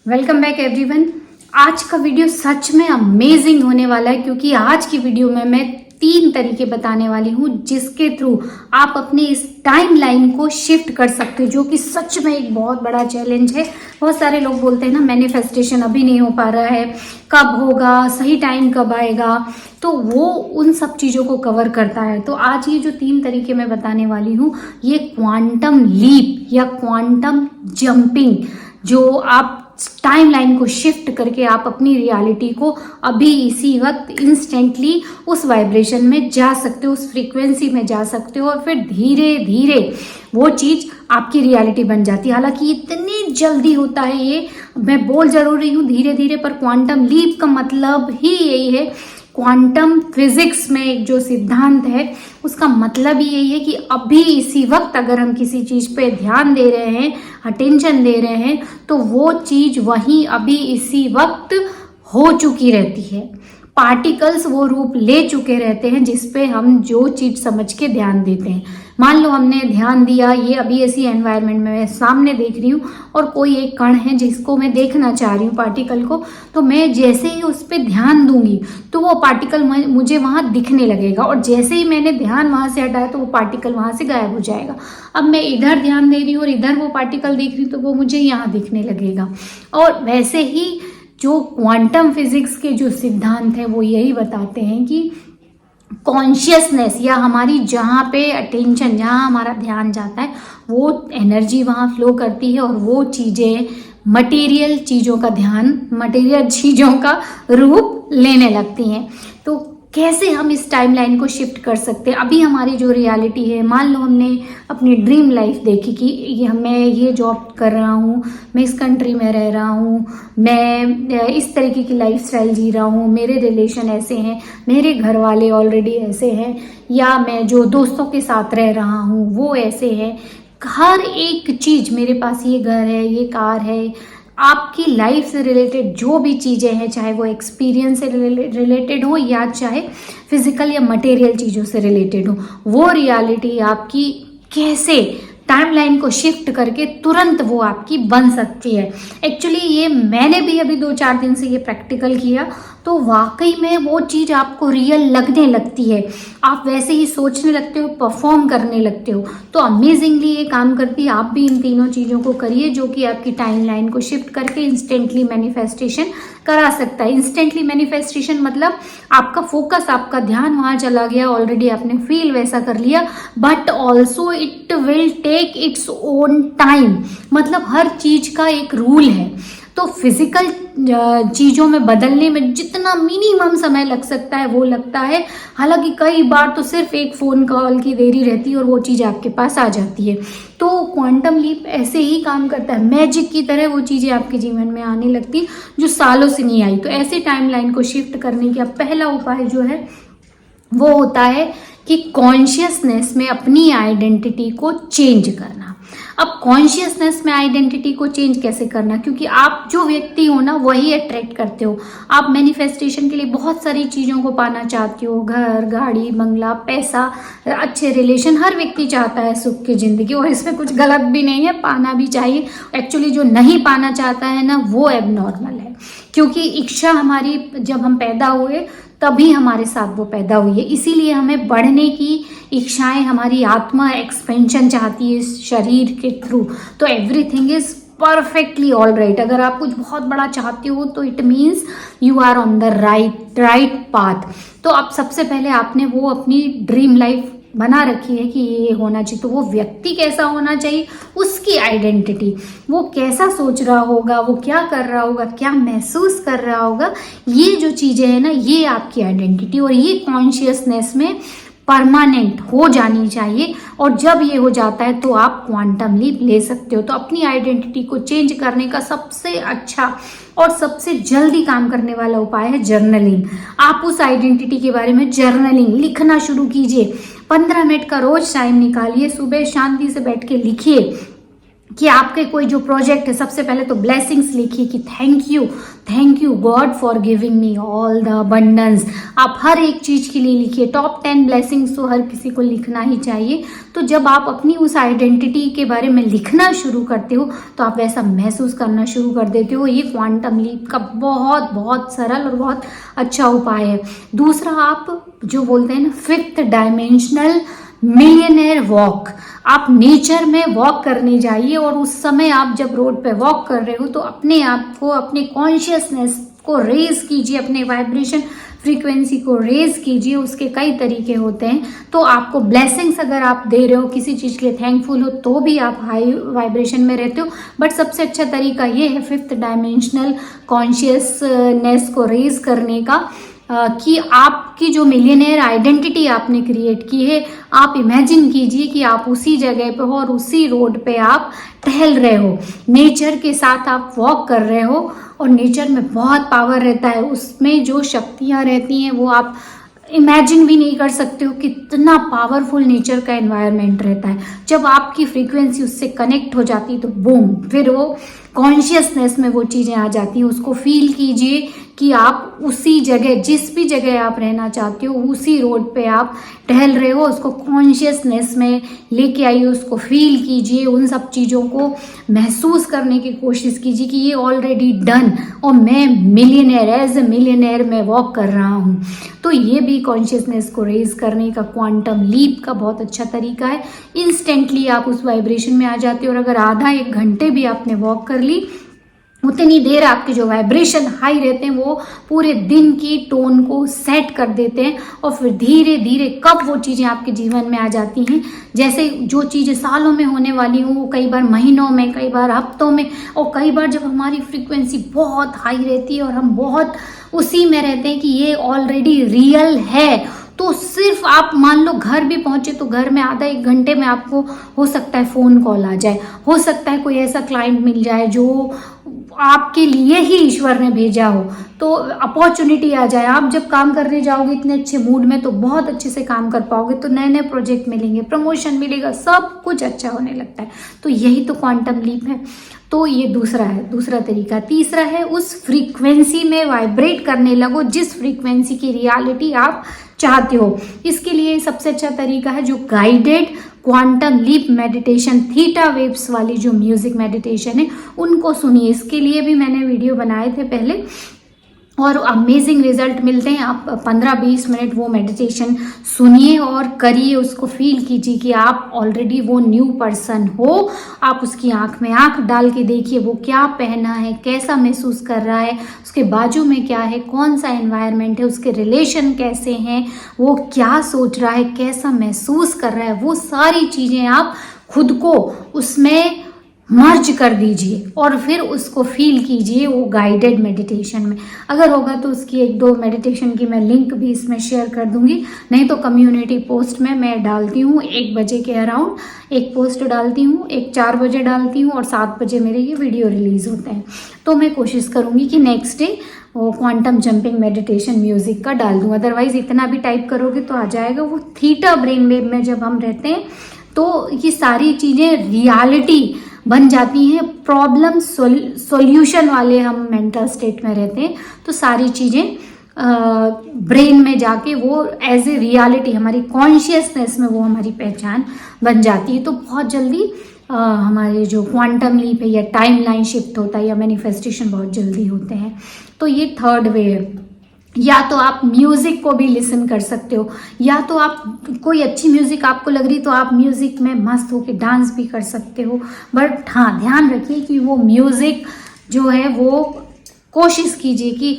Welcome back everyone. आज का video सच में अमेजिंग होने वाला है क्योंकि आज की वीडियो में मैं 3 तरीके बताने वाली हूँ जिसके थ्रू आप अपने इस टाइम लाइन को शिफ्ट कर सकते हो, जो कि सच में एक बहुत बड़ा चैलेंज है। बहुत सारे लोग बोलते हैं ना, मैनिफेस्टेशन अभी नहीं हो पा रहा है, कब होगा, सही टाइम कब आएगा, तो वो उन सब चीज़ों को कवर करता है। तो आज ये जो 3 तरीके मैं बताने वाली हूँ, ये क्वांटम लीप या क्वांटम जंपिंग, जो आप टाइम लाइन को शिफ्ट करके आप अपनी रियलिटी को अभी इसी वक्त इंस्टेंटली उस वाइब्रेशन में जा सकते हो, उस फ्रीक्वेंसी में जा सकते हो और फिर धीरे धीरे वो चीज़ आपकी रियलिटी बन जाती है। हालांकि इतनी जल्दी होता है ये, मैं बोल जरूर रही हूँ धीरे धीरे, पर क्वांटम लीप का मतलब ही यही है। क्वांटम फिजिक्स में एक जो सिद्धांत है उसका मतलब ही यही है कि अभी इसी वक्त अगर हम किसी चीज़ पे ध्यान दे रहे हैं, अटेंशन दे रहे हैं, तो वो चीज़ वहीं अभी इसी वक्त हो चुकी रहती है। पार्टिकल्स वो रूप ले चुके रहते हैं जिस पे हम जो चीज़ समझ के ध्यान देते हैं। मान लो हमने ध्यान दिया, ये अभी ऐसी एनवायरनमेंट में मैं सामने देख रही हूँ और कोई एक कण है जिसको मैं देखना चाह रही हूँ, पार्टिकल को, तो मैं जैसे ही उस पर ध्यान दूंगी तो वो पार्टिकल मुझे वहाँ दिखने लगेगा और जैसे ही मैंने ध्यान वहाँ से हटाया तो वो पार्टिकल वहाँ से गायब हो जाएगा। अब मैं इधर ध्यान दे रही हूँ और इधर वो पार्टिकल देख रही हूँ तो वो मुझे यहाँ दिखने लगेगा। और वैसे ही जो क्वांटम फिजिक्स के जो सिद्धांत हैं वो यही बताते हैं कि कॉन्शियसनेस या हमारी जहाँ पे अटेंशन, जहाँ हमारा ध्यान जाता है, वो एनर्जी वहाँ फ्लो करती है और वो चीज़ें मटेरियल चीज़ों का ध्यान, मटेरियल चीज़ों का रूप लेने लगती हैं। तो कैसे हम इस टाइमलाइन को शिफ्ट कर सकते हैं? अभी हमारी जो रियलिटी है, मान लो हमने अपनी ड्रीम लाइफ देखी कि मैं ये जॉब कर रहा हूँ, मैं इस कंट्री में रह रहा हूँ, मैं इस तरीके की लाइफस्टाइल जी रहा हूँ, मेरे रिलेशन ऐसे हैं, मेरे घर वाले ऑलरेडी ऐसे हैं, या मैं जो दोस्तों के साथ रह रहा हूँ वो ऐसे हैं। हर एक चीज़, मेरे पास ये घर है, ये कार है, आपकी लाइफ से रिलेटेड जो भी चीज़ें हैं, चाहे वो एक्सपीरियंस से रिलेटेड हो या चाहे फिजिकल या मटेरियल चीज़ों से रिलेटेड हो, वो रियलिटी आपकी कैसे टाइमलाइन को शिफ्ट करके तुरंत वो आपकी बन सकती है। एक्चुअली ये मैंने भी अभी 2-4 दिन से ये प्रैक्टिकल किया तो वाकई में वो चीज़ आपको रियल लगने लगती है, आप वैसे ही सोचने लगते हो, परफॉर्म करने लगते हो। तो अमेजिंगली ये काम करती है। आप भी इन तीनों चीज़ों को करिए जो कि आपकी टाइमलाइन को शिफ्ट करके इंस्टेंटली मैनिफेस्टेशन करा सकता है। इंस्टेंटली मैनिफेस्टेशन मतलब आपका फोकस, आपका ध्यान वहाँ चला गया, ऑलरेडी आपने फील वैसा कर लिया, but also it will take its own time. मतलब हर चीज़ का एक रूल है। तो फिजिकल चीज़ों में बदलने में जितना मिनिमम समय लग सकता है वो लगता है। हालांकि कई बार तो सिर्फ एक फ़ोन कॉल की देरी रहती है और वो चीज़ आपके पास आ जाती है। तो क्वांटम लीप ऐसे ही काम करता है, मैजिक की तरह वो चीज़ें आपके जीवन में आने लगती है जो सालों से नहीं आई। तो ऐसे टाइमलाइन को शिफ्ट करने का पहला उपाय जो है वो होता है कि कॉन्शियसनेस में अपनी आइडेंटिटी को चेंज करना। अब कॉन्शियसनेस में आइडेंटिटी को चेंज कैसे करना? क्योंकि आप जो व्यक्ति हो ना वही अट्रैक्ट करते हो। आप मैनिफेस्टेशन के लिए बहुत सारी चीज़ों को पाना चाहते हो, घर, गाड़ी, बंगला, पैसा, अच्छे रिलेशन, हर व्यक्ति चाहता है सुख की ज़िंदगी और इसमें कुछ गलत भी नहीं है, पाना भी चाहिए। एक्चुअली जो नहीं पाना चाहता है ना वो एबनॉर्मल है, क्योंकि इच्छा हमारी जब हम पैदा हुए तभी हमारे साथ वो पैदा हुई है। इसीलिए हमें बढ़ने की इच्छाएं, हमारी आत्मा एक्सपेंशन चाहती है इस शरीर के थ्रू। तो everything is perfectly all right. अगर आप कुछ बहुत बड़ा चाहते हो तो it means you are on the right path. तो अब सबसे पहले आपने वो अपनी ड्रीम लाइफ बना रखी है कि ये होना चाहिए, तो वो व्यक्ति कैसा होना चाहिए, उसकी आइडेंटिटी, वो कैसा सोच रहा होगा, वो क्या कर रहा होगा, क्या महसूस कर रहा होगा, ये जो चीज़ें हैं ना ये आपकी आइडेंटिटी और ये कॉन्शियसनेस में परमानेंट हो जानी चाहिए। और जब ये हो जाता है तो आप क्वांटम लीप ले सकते हो। तो अपनी आइडेंटिटी को चेंज करने का सबसे अच्छा और सबसे जल्दी काम करने वाला उपाय है जर्नलिंग। आप उस आइडेंटिटी के बारे में जर्नलिंग लिखना शुरू कीजिए। 15 मिनट का रोज टाइम निकालिए, सुबह शांति से बैठ के लिखिए कि आपके कोई जो प्रोजेक्ट है, सबसे पहले तो ब्लेसिंग्स लिखिए कि thank you God for giving me all the abundance. आप हर एक चीज के लिए लिखिए। टॉप 10 ब्लेसिंग्स तो हर किसी को लिखना ही चाहिए। तो जब आप अपनी उस आइडेंटिटी के बारे में लिखना शुरू करते हो तो आप वैसा महसूस करना शुरू कर देते हो। ये क्वांटम लीप का बहुत बहुत सरल और बहुत अच्छा उपाय है। दूसरा, आप जो बोलते हैं ना 5th डायमेंशनल मिलियनेयर वॉक, आप नेचर में वॉक करने जाइए और उस समय आप जब रोड पे वॉक कर रहे हो तो अपने आप को, अपने कॉन्शियसनेस को रेज कीजिए, अपने वाइब्रेशन फ्रीक्वेंसी को रेज कीजिए। उसके कई तरीके होते हैं। तो आपको ब्लेसिंग्स अगर आप दे रहे हो, किसी चीज के लिए थैंकफुल हो, तो भी आप हाई वाइब्रेशन में रहते हो। बट सबसे अच्छा तरीका ये है 5th डायमेंशनल कॉन्शियसनेस को रेज करने का, कि आपकी जो मिलियनेयर आइडेंटिटी आपने क्रिएट की है, आप इमेजिन कीजिए कि आप उसी जगह पे हो और उसी रोड पे आप टहल रहे हो, नेचर के साथ आप वॉक कर रहे हो। और नेचर में बहुत पावर रहता है, उसमें जो शक्तियां रहती हैं वो आप इमेजिन भी नहीं कर सकते हो। कितना पावरफुल नेचर का एनवायरनमेंट रहता है। जब आपकी फ्रीक्वेंसी उससे कनेक्ट हो जाती है तो बूम, फिर वो कॉन्शियसनेस में वो चीज़ें आ जाती हैं। उसको फील कीजिए कि आप उसी जगह, जिस भी जगह आप रहना चाहते हो, उसी रोड पे आप टहल रहे हो। उसको कॉन्शियसनेस में लेके आइए, उसको फील कीजिए, उन सब चीज़ों को महसूस करने की कोशिश कीजिए कि ये ऑलरेडी डन और मैं मिलियनेयर, एज ए मिलियनेयर मैं वॉक कर रहा हूँ। तो ये भी कॉन्शियसनेस को रेज करने का क्वांटम लीप का बहुत अच्छा तरीका है। इंस्टेंटली आप उस वाइब्रेशन में आ जाते हो। और अगर आधा 1 घंटे भी आपने वॉक कर ली, उतनी देर आपके जो वाइब्रेशन हाई रहते हैं वो पूरे दिन की टोन को सेट कर देते हैं। और फिर धीरे धीरे कब वो चीज़ें आपके जीवन में आ जाती हैं, जैसे जो चीज़ें सालों में होने वाली हों वो कई बार महीनों में, कई बार हफ्तों में, और कई बार जब हमारी फ्रीक्वेंसी बहुत हाई रहती है और हम बहुत उसी में रहते हैं कि ये ऑलरेडी रियल है, तो सिर्फ आप मान लो घर भी पहुंचे तो घर में आधा 1 घंटे में आपको हो सकता है फ़ोन कॉल आ जाए, हो सकता है कोई ऐसा क्लाइंट मिल जाए जो आपके लिए ही ईश्वर ने भेजा हो, तो अपॉर्चुनिटी आ जाए। आप जब काम करने जाओगे इतने अच्छे मूड में तो बहुत अच्छे से काम कर पाओगे, तो नए नए प्रोजेक्ट मिलेंगे, प्रमोशन मिलेगा, सब कुछ अच्छा होने लगता है। तो यही तो क्वांटम लीप है। तो ये दूसरा है, दूसरा तरीका। तीसरा है उस फ्रीक्वेंसी में वाइब्रेट करने लगो जिस फ्रीक्वेंसी की रियलिटी आप चाहते हो। इसके लिए सबसे अच्छा तरीका है जो guided quantum leap meditation, theta waves वाली जो म्यूजिक मेडिटेशन है उनको सुनिए। इसके लिए भी मैंने वीडियो बनाए थे पहले और अमेजिंग रिजल्ट मिलते हैं। आप 15-20 मिनट वो मेडिटेशन सुनिए और करिए, उसको फील कीजिए कि आप ऑलरेडी वो न्यू पर्सन हो। आप उसकी आंख में आंख डाल के देखिए वो क्या पहना है, कैसा महसूस कर रहा है, उसके बाजू में क्या है, कौन सा एनवायरनमेंट है, उसके रिलेशन कैसे हैं, वो क्या सोच रहा है, कैसा महसूस कर रहा है, वो सारी चीज़ें आप खुद को उसमें मर्ज कर दीजिए और फिर उसको फील कीजिए वो गाइडेड मेडिटेशन में। अगर होगा तो उसकी 1-2 मेडिटेशन की मैं लिंक भी इसमें शेयर कर दूंगी, नहीं तो कम्युनिटी पोस्ट में मैं डालती हूँ 1 बजे के अराउंड एक पोस्ट डालती हूँ, एक 4 बजे डालती हूँ और 7 बजे मेरे ये वीडियो रिलीज होते हैं। तो मैं कोशिश करूँगी कि नेक्स्ट डे वो क्वांटम जंपिंग मेडिटेशन म्यूजिक का डाल दूँ। अदरवाइज इतना भी टाइप करोगे तो आ जाएगा। वो थीटा ब्रेन वेव में जब हम रहते हैं तो ये सारी चीज़ें रियलिटी बन जाती हैं। प्रॉब्लम सॉल्यूशन वाले हम मेंटल स्टेट में रहते हैं तो सारी चीज़ें ब्रेन में जाके वो एज ए रियलिटी हमारी कॉन्शियसनेस में वो हमारी पहचान बन जाती है। तो बहुत जल्दी हमारे जो क्वांटम लीप है या टाइम लाइन शिफ्ट होता है या मैनिफेस्टेशन बहुत जल्दी होते हैं। तो ये थर्ड वे है। या तो आप म्यूजिक को भी लिसन कर सकते हो, या तो आप कोई अच्छी म्यूजिक आपको लग रही तो आप म्यूजिक में मस्त होके डांस भी कर सकते हो। बट हाँ, ध्यान रखिए कि वो म्यूजिक जो है वो कोशिश कीजिए कि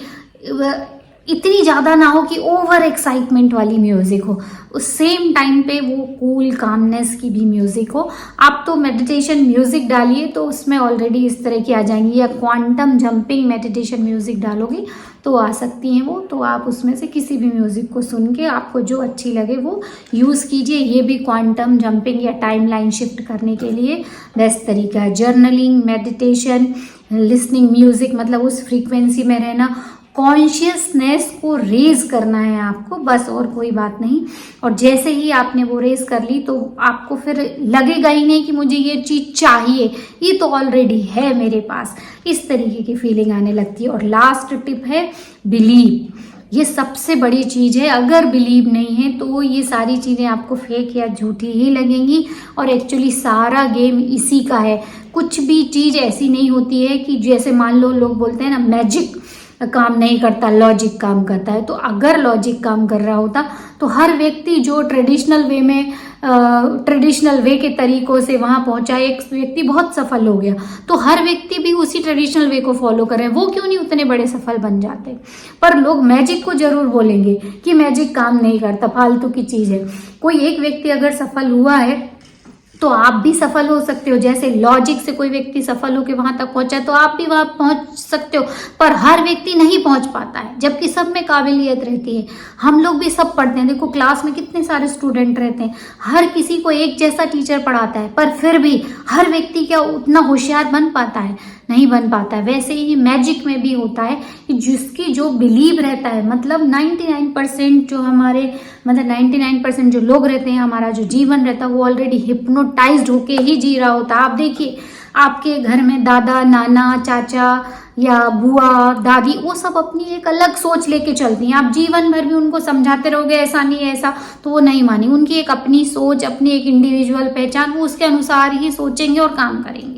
इतनी ज़्यादा ना हो कि ओवर एक्साइटमेंट वाली म्यूज़िक हो, उस सेम टाइम पे वो कूल कामनेस की भी म्यूज़िक हो। आप तो मेडिटेशन म्यूज़िक डालिए तो उसमें ऑलरेडी इस तरह की आ जाएंगी, या क्वांटम जंपिंग मेडिटेशन म्यूज़िक डालोगे तो आ सकती हैं वो। तो आप उसमें से किसी भी म्यूज़िक को सुन के आपको जो अच्छी लगे वो यूज़ कीजिए। ये भी क्वांटम जंपिंग या टाइम लाइन शिफ्ट करने के लिए बेस्ट तरीका है। जर्नलिंग, मेडिटेशन, लिसनिंग म्यूज़िक, मतलब उस फ्रीक्वेंसी में रहना, कॉन्शियसनेस को रेज करना है आपको, बस, और कोई बात नहीं। और जैसे ही आपने वो रेज कर ली तो आपको फिर लगेगा ही नहीं कि मुझे ये चीज चाहिए, ये तो ऑलरेडी है मेरे पास, इस तरीके की फीलिंग आने लगती है। और लास्ट टिप है बिलीव। ये सबसे बड़ी चीज है। अगर बिलीव नहीं है तो ये सारी चीजें आपको फेक या झूठी ही लगेंगी। और एक्चुअली सारा गेम इसी का है। कुछ भी चीज ऐसी नहीं होती है कि जैसे मान लो लोग बोलते हैं ना मैजिक काम नहीं करता, लॉजिक काम करता है। तो अगर लॉजिक काम कर रहा होता तो हर व्यक्ति जो ट्रेडिशनल वे के तरीकों से वहां पहुंचा, एक व्यक्ति बहुत सफल हो गया, तो हर व्यक्ति भी उसी ट्रेडिशनल वे को फॉलो करें, वो क्यों नहीं उतने बड़े सफल बन जाते। पर लोग मैजिक को जरूर बोलेंगे कि मैजिक काम नहीं करता, फालतू की चीज है। कोई एक व्यक्ति अगर सफल हुआ है तो आप भी सफल हो सकते हो। जैसे लॉजिक से कोई व्यक्ति सफल होकर वहां तक पहुंचा तो आप भी वहां पहुंच सकते हो। पर हर व्यक्ति नहीं पहुंच पाता है, जबकि सब में काबिलियत रहती है। हम लोग भी सब पढ़ते हैं, देखो क्लास में कितने सारे स्टूडेंट रहते हैं, हर किसी को एक जैसा टीचर पढ़ाता है, पर फिर भी हर व्यक्ति क्या उतना होशियार बन पाता है? नहीं बन पाता है। वैसे ही मैजिक में भी होता है कि जिसकी जो बिलीव रहता है, मतलब 99% जो हमारे 99% जो लोग रहते हैं, हमारा जो जीवन रहता है वो ऑलरेडी हिप्नोटाइज्ड होके ही जी रहा होता है। आप देखिए आपके घर में दादा, नाना, चाचा या बुआ, दादी, वो सब अपनी एक अलग सोच लेके चलती हैं। आप जीवन भर भी उनको समझाते रहोगे ऐसा नहीं है ऐसा, तो वो नहीं मानेंगे। उनकी एक अपनी सोच, अपनी एक इंडिविजुअल पहचान, वो उसके अनुसार ही सोचेंगे और काम करेंगे।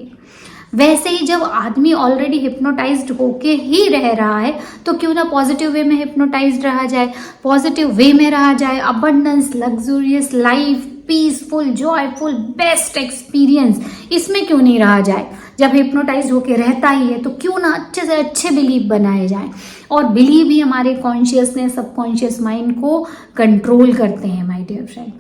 वैसे ही जब आदमी ऑलरेडी हिप्नोटाइज्ड होके ही रह रहा है तो क्यों ना पॉजिटिव वे में हिप्नोटाइज्ड रहा जाए, पॉजिटिव वे में रहा जाए। Abundance, luxurious life, peaceful, joyful, best experience, इसमें क्यों नहीं रहा जाए। जब हिप्नोटाइज होके रहता ही है तो क्यों ना अच्छे से अच्छे बिलीव बनाए जाए। और बिलीव ही हमारे कॉन्शियसनेस, सबकॉन्शियस माइंड को कंट्रोल करते हैं माय डियर फ्रेंड।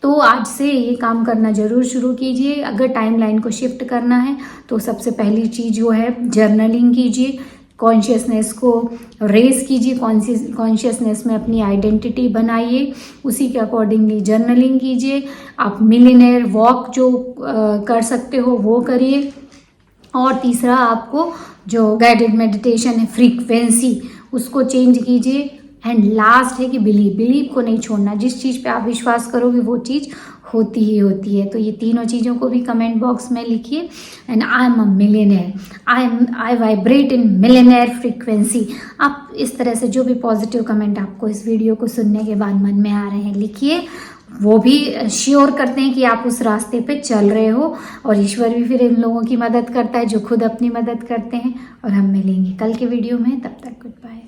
तो आज से ये काम करना जरूर शुरू कीजिए। अगर टाइमलाइन को शिफ्ट करना है तो सबसे पहली चीज जो है जर्नलिंग कीजिए, कॉन्शियसनेस को रेज कीजिए, कॉन्शियसनेस में अपनी आइडेंटिटी बनाइए, उसी के अकॉर्डिंगली जर्नलिंग कीजिए। आप मिलियनेयर वॉक जो कर सकते हो वो करिए। और तीसरा, आपको जो गाइडेड मेडिटेशन है, फ्रीक्वेंसी उसको चेंज कीजिए। एंड लास्ट है कि बिलीव को नहीं छोड़ना। जिस चीज़ पे आप विश्वास करोगे वो चीज़ होती ही होती है। तो ये तीनों चीज़ों को भी कमेंट बॉक्स में लिखिए। And I am a millionaire, I vibrate in millionaire frequency. आप इस तरह से जो भी पॉजिटिव कमेंट आपको इस वीडियो को सुनने के बाद मन में आ रहे हैं लिखिए। वो भी श्योर करते हैं कि आप उस रास्ते पे चल रहे हो। और ईश्वर भी फिर इन लोगों की मदद करता है जो खुद अपनी मदद करते हैं। और हम मिलेंगे कल के वीडियो में, तब तक गुड बाय।